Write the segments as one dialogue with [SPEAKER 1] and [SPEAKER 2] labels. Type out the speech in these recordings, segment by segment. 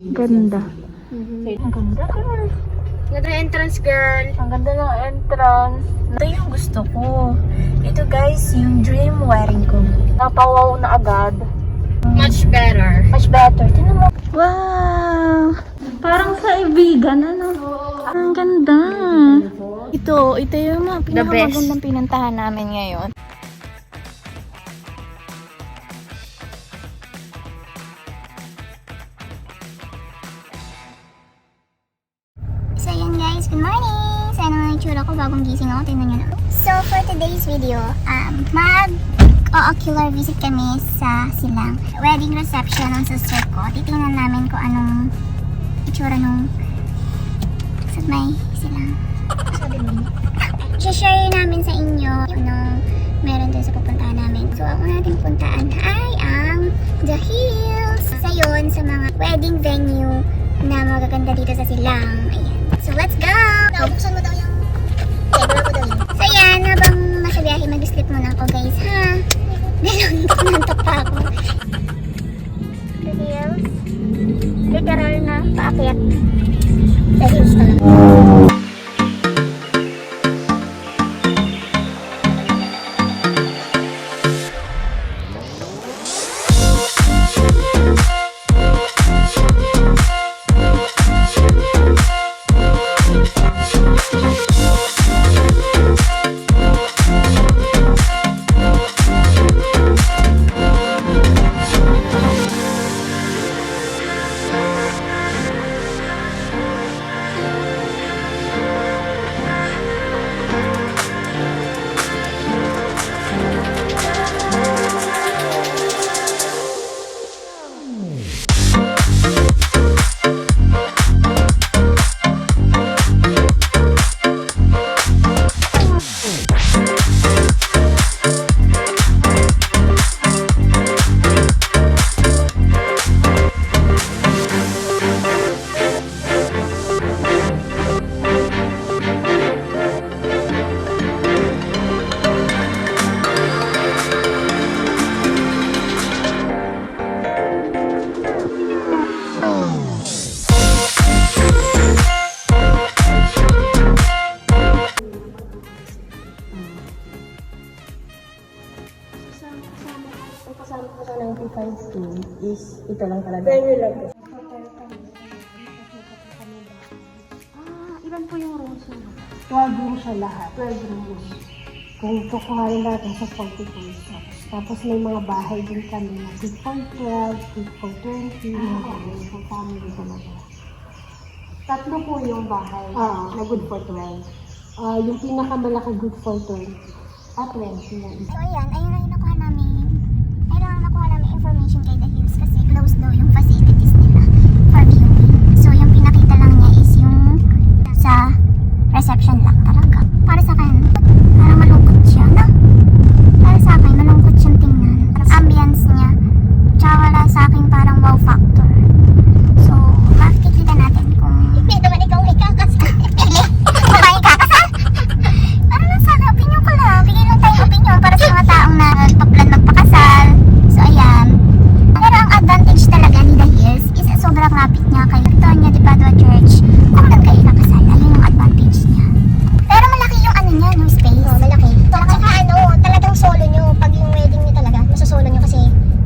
[SPEAKER 1] Ganda. Ang ganda, girl.
[SPEAKER 2] Ganda entrance, girl.
[SPEAKER 1] Ang ganda ng entrance. Ito yung gusto ko. Ito guys, yung dream wedding ko. Napawaw na agad.
[SPEAKER 2] Much better.
[SPEAKER 1] Much better. Tingnan mo. Wow! Parang sa Ibigan, ano? Ang ganda. Ito yung mga pinakamagandang pinuntahan namin ngayon.
[SPEAKER 3] So yun guys, good morning! Sana nga yung tsura ko bagong gising ako, tingnan nyo lang. So for today's video, mag-ocular visit kami sa silang wedding reception ng sister ko. Titingnan namin kung anong itsura nung sa may silang. I-share namin sa inyo yung anong meron dun sa pupuntahan namin. So ang una natin puntaan ay ang The Hills. Sa yun, sa mga wedding venue na magaganda dito sa silang. Ayan. So let's go! Naubuksan mo daw yung table ko daw yun. So yan, habang nasa biyahe, mag-sleep muna ako guys, ha? Nantok pa ako. The hills. Literal na paakyat. The hills talaga.
[SPEAKER 1] Kasama ko sa 95 school is ito lang talaga.
[SPEAKER 2] Venue lang po.
[SPEAKER 1] Ilan po yung rooms mo? 12 rooms siya lahat. 12 rooms. Kung kukuhanin natin sa 40 rooms. Tapos may mga bahay din kami na good for 12, good for 20, mga kami sa family talaga. Tatlo po yung bahay na good for 12. Yung pinakamalaki good for 20. 20 na isa.
[SPEAKER 3] So ayan, ayun ang nakuha namin. Ayun ang nakuha namin information kay The Hills kasi close daw yung facilities nila for viewing. So yung pinakita lang niya is yung sa reception lang talaga. Para sa akin, parang malungkot siya, no? Para sa akin, malungkot siyang tingnan. Ambience niya, tsaka wala sa akin parang wow factor. So, makikita natin kung hindi naman ikaw ikakasal. Pili? Kung ba ikakasal? Para lang sa akin, opinion ko lang. Bigay lang tayong opinion para sa mga taong na nagpa-plan magpakasal. So, ayan. Pero ang advantage talaga ni The Hills is sobrang lapit niya kay Antonia de Padua Church. Kung doon kayo ikakasal, ayun yung advantage niya. Pero malaki yung ano niya, no space. Oh, malaki. Tsaka ano, talagang solo nyo. Pag yung wedding niyo talaga, masasolo nyo kasi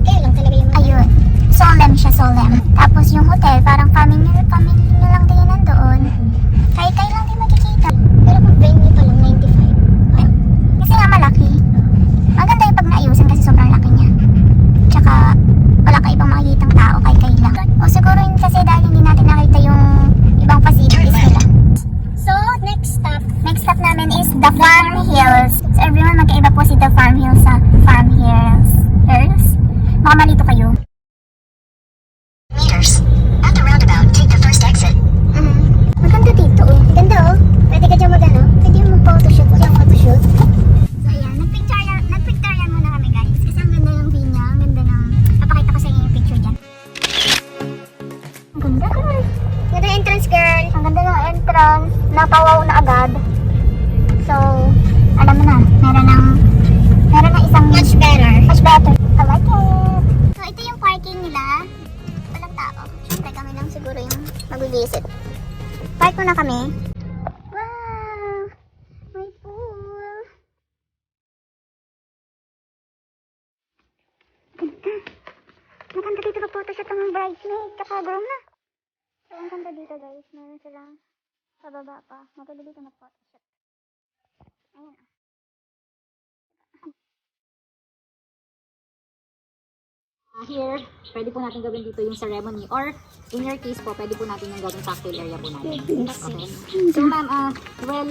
[SPEAKER 3] kayo lang talaga yung ayun. Solemn siya, solemn. Tapos yung hotel, parang family nyo lang din nandoon. Kayo lang din magkikita. Pero kung venue pa lang, 95. Ay, kasi nga malaki. Maganda yung pag naayusan kasi sobrang laki niya. Tsaka, wala ka ibang makikitang tao, kayo lang. O siguro yun kasi dahil hindi natin nakita yung ibang facilities nila. So, next stop namin is the Farm Hills. So, everyone, magkaiba po si the Farm Hills sa Farm Hills. Mga malito kayo.
[SPEAKER 4] Meters. At the roundabout, take the first exit.
[SPEAKER 3] Maganda dito, oh. Ganda, oh. Pwede ka dyan pwede mo mag-photoshoot. Photoshoot. So, ayan. Nagpictorial muna kami, guys. Kasi ang ganda ng view niya. Ang ganda ng... Papakita ko sa inyo yung picture dyan. Ang ganda, girl. Ganda entrance, girl. Ang ganda ng entrance. Napawaw na agad. So, alam mo na. Meron ng isang... Much better. I like it. So, ito yung parking nila. Walang tao. Siyempre, kami lang siguro siguro yung mag-visit. Park muna kami. Wow! May pool. Ganda. Maganda dito mag-photoshoot ng mga bridesmaid. Tsaka groom na. So, ang ganda dito guys. Meron silang sa baba pa. Maganda dito mag-photoshoot. Ayan.
[SPEAKER 5] Here, pwede po natin gawin dito yung ceremony or in your case po, pwede po natin yung gawin cocktail area po natin. Okay. So ma'am, well,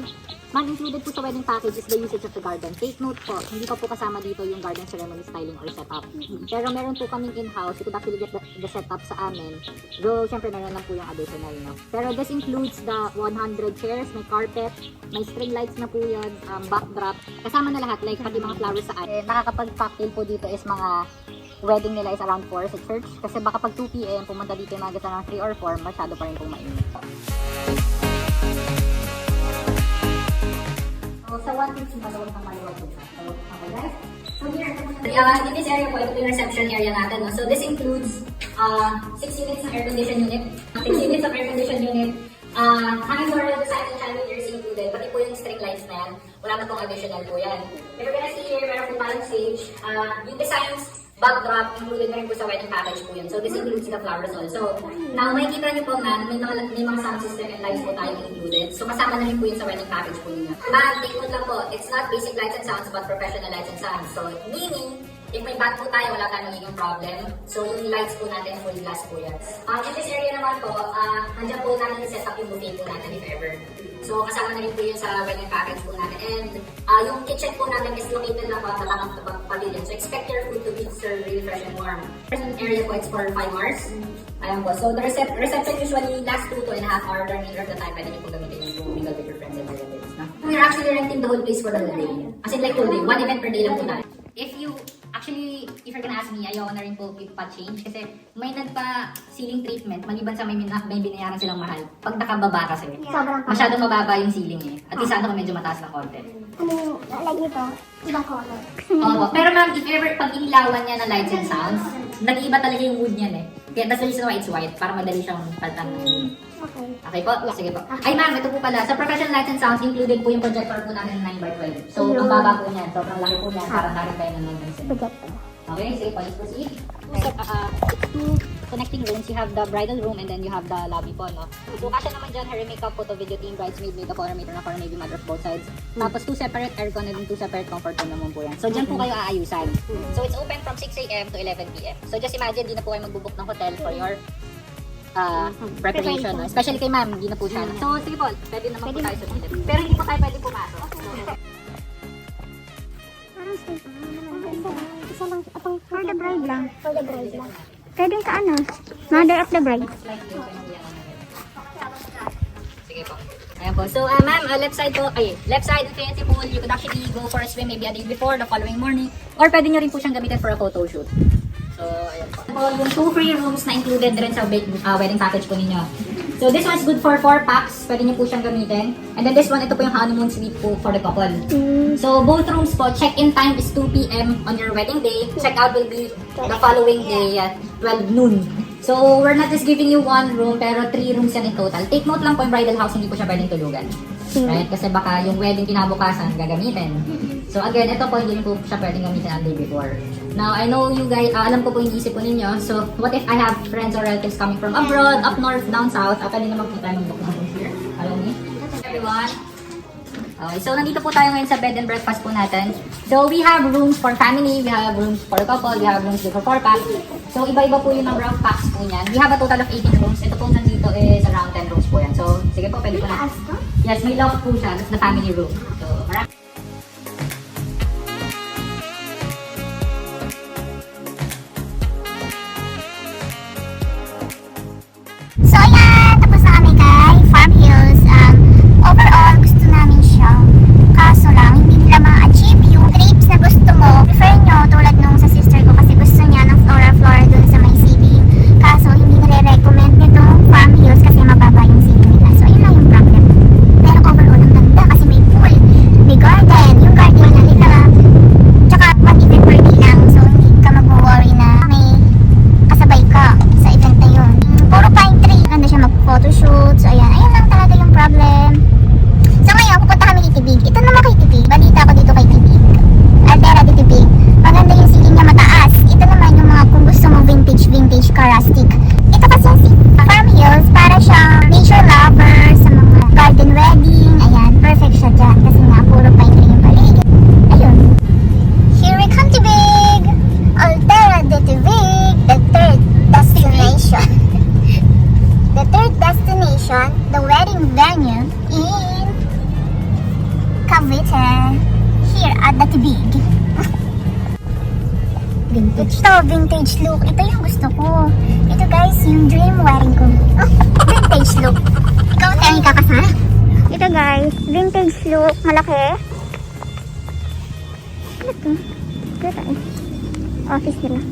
[SPEAKER 5] ma'am, included po sa wedding package is the usage of the garden. Take note po, hindi pa po kasama dito yung garden ceremony styling or setup. Pero meron po kaming in-house, you could actually get the setup sa amin. Though, syempre meron lang po yung additional, no? Pero this includes the 100 chairs, may carpet, may string lights na po yun, backdrop. Kasama na lahat, like pati mga flowers sa atin. Nakakapag-cocktail po dito is mga wedding nila is around 4 sa church. Kasi baka pag 2 p.m. pumunta dito yung mga ng 3 or 4, masyado pa rin pong mainit. So, sa 150 maluwag ng maluwag po siya. So, okay guys. So, here, in this area po, ito yung reception area natin. No? So, this includes 6 units ng air condition unit, 6 units of air condition unit, hanging door with the side and chandeliers included, pati po yung string lights na yan. Wala na pong additional po yan. If you're gonna see here, meron po parang stage, yung designs, backdrop, included na rin po sa wedding package po yun. So, this includes the flowers also. Now, makikita niyo po, ma'am, may mga sound system and lights po tayo included. So, kasama na rin po yun sa wedding package po ninyo. Ma'am, take note lang po, it's not basic lights and sounds, but professional lights and sounds. So, meaning, if may bag po tayo, wala tayong magiging problem. So, yung lights po natin, full glass po yan. In this area naman po, nandiyan po natin set up yung buffet po natin if ever. So, kasama na rin po yun sa wedding package po natin. And, yung kitchen po natin is located lang po at the back of the pavilion. So, expect your food to be served really fresh and warm. First area po, it's for 5 hours. Ayan po. So, the reception usually lasts 2 to 2.5 hours. The remainder of the time, pwede niyo po gamitin yung to mingle with your friends and relatives. No? We're actually renting the whole place for the whole day. As in, like, whole day. 1 event per day lang po tayo. If you're gonna ask me, ayaw na rin po pa-change kasi may nagpa-ceiling treatment maliban sa may binayaran silang mahal. Pag nakababa kasi, masyadong mababa yung ceiling eh. At isa ano medyo mataas na konti.
[SPEAKER 3] Ano yung like nito? Ibang color.
[SPEAKER 5] Oo. Pero ma'am, if ever pag inilawan niya na lights and sounds, nag-iiba talaga yung mood niyan eh. Kaya that's the reason why it's white, para madali siyang palitan ng mood.
[SPEAKER 3] Okay.
[SPEAKER 5] Okay po? Sige po. Ay ma'am, ito po pala. Sa professional lights and sounds, included po yung projector po natin ng 9x12. So, ang baba po niyan. Sobrang laki po niyan. Parang karin tayo ng 9x12.
[SPEAKER 3] Projector.
[SPEAKER 5] Okay, sige po. Let's proceed. It's two connecting rooms. You have the bridal room and then you have the lobby po, no? So, kasya naman dyan, hair makeup, photo, video team, bridesmaid, makeup, ornamental na for maybe mother of both sides. Tapos, 2 separate aircon and 2 separate comfort room naman po yan. So, dyan po kayo aayusan. So, it's open from 6 a.m. to 11 p.m. So, just imagine, di na po kayo magbubook ng hotel for your preparation. No? Especially kay ma'am, hindi na po siya. So, sige po, pwede naman po tayo sumilip. Pero hindi po tayo pwede pumasok.
[SPEAKER 3] Parang safe. Isa lang. For the bride lang. For the bride lang. Pwede ka ano? Mother of the bride.
[SPEAKER 5] Sige po. Ayan po. So, ma'am, left side po, left side, infinity pool, you could actually go for a swim maybe a day before, the following morning, or pwede nyo rin po siyang gamitin for a photo shoot. So, ayan po. Yung 2 free rooms na included rin sa wedding package po ninyo. So, this one's good for 4 packs. Pwede nyo po siyang gamitin. And then this one, ito po yung honeymoon suite po for the couple. So, both rooms po, check-in time is 2 p.m. on your wedding day. Check-out will be the following day at 12 noon. So, we're not just giving you 1 room, pero 3 rooms yan in total. Take note lang po, yung bridal house, hindi po siya pwedeng tulugan. Right? Kasi baka yung wedding kinabukasan, gagamitin. So, again, ito po, hindi po siya pwedeng gamitin ang day before. Now, I know you guys, alam ko po yung isip po ninyo. So, what if I have friends or relatives coming from abroad, up north, down south? Pwede naman po tayo mag-book ng room here. Follow me. Everyone. Okay, so nandito po tayo ngayon sa bed and breakfast po natin. So, we have rooms for family, we have rooms for couple, we have rooms for 4 packs. So, iba-iba po yung number of packs po niyan. We have a total of 18 rooms. Ito po nandito is around 10 rooms po yan. So, sige po, pwede po na. Yes, may loft po siya. That's the family room. So, marami.
[SPEAKER 3] So, ayan. Tapos na kami kay Farm Hills. Overall, gusto namin siya. Kaso lang, hindi nila ma-achieve yung grapes na gusto mo. Prefer nyo tulad nung sa sister ko kasi gusto niya ng flora dun sa may CB. Kaso, hindi nire-recommend nitong Farm Hills kasi mababa yung CB nila. So, yun lang yung problem. Pero overall, ang ganda kasi may pool, may garden. Yung garden na nila. Tsaka, mag-event per day lang. So, hindi ka mag-worry na may kasabay ka sa event na yun. Puro pine tree. Ganda celebration, the wedding venue in Cavite, here at the Tibig. Vintage. Ito, vintage look. Ito yung gusto ko. Ito guys, yung dream wedding ko. Vintage look. Ikaw tayo kakasal? Ito guys, vintage look. Malaki. Ano ito? Ito tayo. Office nila.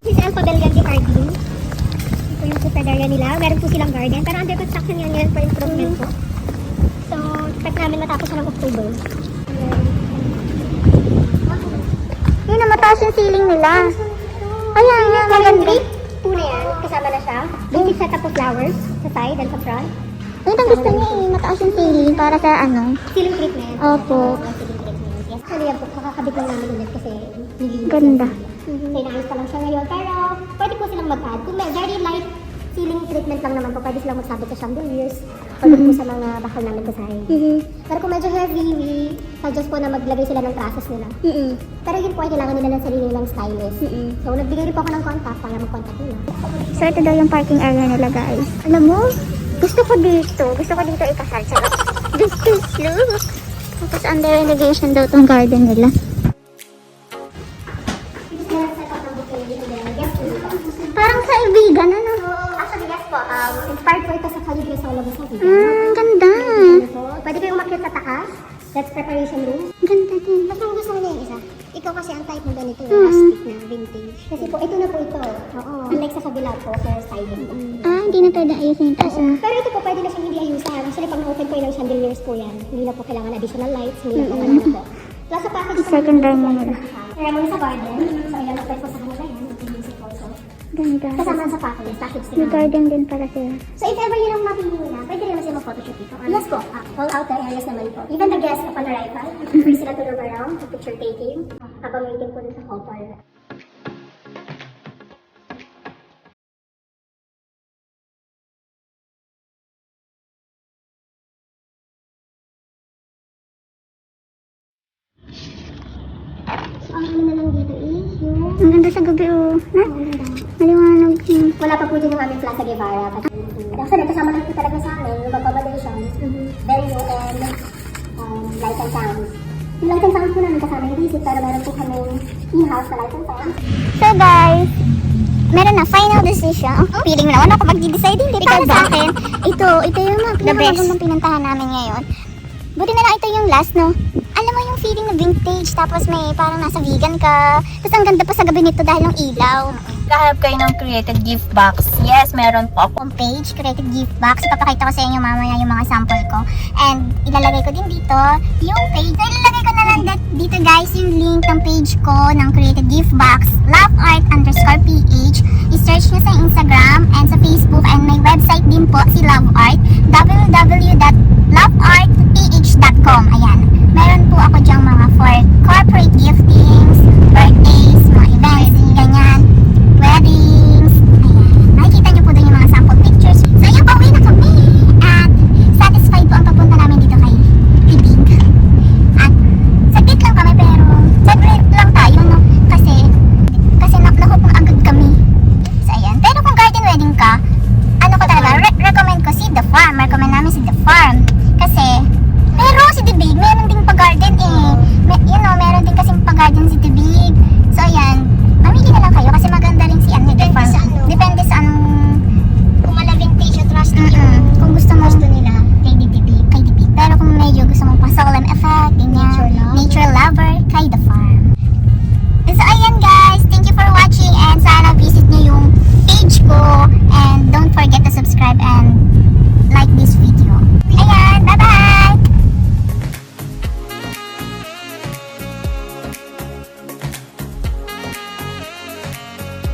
[SPEAKER 3] This is Alpha Belgrande Garden. Ito yung super area nila. Meron po silang garden. Pero under construction yan for improvement po. So, expect namin matapos siya ng October. Yun na, mataas yung ceiling nila. Ayan, yan, maganda. Puna yan, kasama na siya. Vintage setup of flowers sa side and sa front. Ayun ang gusto niya eh, mataas yung ceiling para sa ano? Ceiling treatment. Opo. Ceiling treatment, yes. Actually, yan po, kakakabit lang namin ulit kasi nilinis. Ganda. So, inaayos pa lang siya ngayon. Pero, pwede po silang mag-add. Kung may very light ceiling treatment lang naman po, pwede silang magsabit sa chandeliers. Pwede po sa mga bakal namin sa side. Pero kung medyo heavy, we suggest po na maglagay sila ng trusses nila. Pero yun po ay kailangan nila ng sarili nilang stylist. So, nagbigay rin po ako ng contact para mag-contact nila. So, ito daw yung parking area nila, guys. Alam mo, gusto ko dito. Gusto ko dito ikasal. This is look. Tapos under renovation daw tong garden nila. Parang kaibigan, ano? Actually, yes po. Inspired po ito sa Calibre Solo Basati. Ganda. Pwede kayong umakyat sa taas. That's preparation room. Ganda din. Mas ang gusto mo niya yung isa. Ikaw kasi ang type mo ganito yung rustic na vintage. Kasi po, ito na po ito. Oo. Unlike sa kabila po, hair styling po. Hindi na pwede ayusin yung taas. Pero ito po, pwede na siyang hindi ayusan. Actually, pag na-open po yung chandeliers po yan, hindi na po kailangan additional lights, hindi na po kailangan po. Plus sa package
[SPEAKER 1] Second round mo nila.
[SPEAKER 3] Kaya muna sa garden. So, ayan, open po sa kanila yan. Music also.
[SPEAKER 1] Ganda.
[SPEAKER 3] Kasama sa package
[SPEAKER 1] May
[SPEAKER 3] nila.
[SPEAKER 1] garden din para sila.
[SPEAKER 3] So if ever yun ang mapili nila, pwede rin sila mag-photoshoot dito. Yes po. All outdoor areas naman po. Even the guests upon arrival, free sila to roam around, to picture taking, habang waiting po dun sa hotel. So ang ano na lang dito is yung...
[SPEAKER 1] Ang ganda sa gabi, oh. Na? Maliwanag.
[SPEAKER 3] Wala pa po dyan yung aming Plaza Guevara. Actually, kasama lang po talaga sa amin, yung accommodations, venue, and light and sound. Yung light and sound po namin kasama yung visit, pero meron po kami in-house na light and sound. So guys, meron na final decision. Feeling mo naman ako mag-decide hindi para sa akin. Ito yung mga pinakamagandang pinuntahan namin ngayon. Buti na lang ito yung last, no? Alam mo yung feeling na vintage, tapos may parang nasa vegan ka. Tapos ang ganda pa sa gabi nito dahil ng ilaw.
[SPEAKER 6] Kahanap kayo ng created gift box. Yes, meron po ako.
[SPEAKER 3] Homepage, created gift box. Ipapakita ko sa inyo mamaya yung mga sample ko. And ilalagay ko din dito yung page. So ilalagay ko na lang dito guys yung link ng page ko ng created gift box. LoveArt_PH. I-search nyo sa Instagram and sa Facebook. And may website din po si LoveArt. www.loveartph.com. Ayan. Meron po ako dyang mga for corporate giftings, birthdays, mga events, ganyan, weddings. Ayan. Nakikita nyo po doon yung mga sample pictures. So, yung pauwi na kami. At satisfied po ang papunta namin dito kay Tibig. At saglit lang kami pero saglit lang tayo, no? Kasi nahook na agad kami. So, ayan. Pero kung garden wedding ka, ano ko talaga, recommend ko si The Farm. Recommend namin si The Farm. Kasi, pero si Tibig, meron ding pag-garden eh. Meron din kasing pag-garden si Tibig. So, ayan. Mamili na lang kayo kasi maganda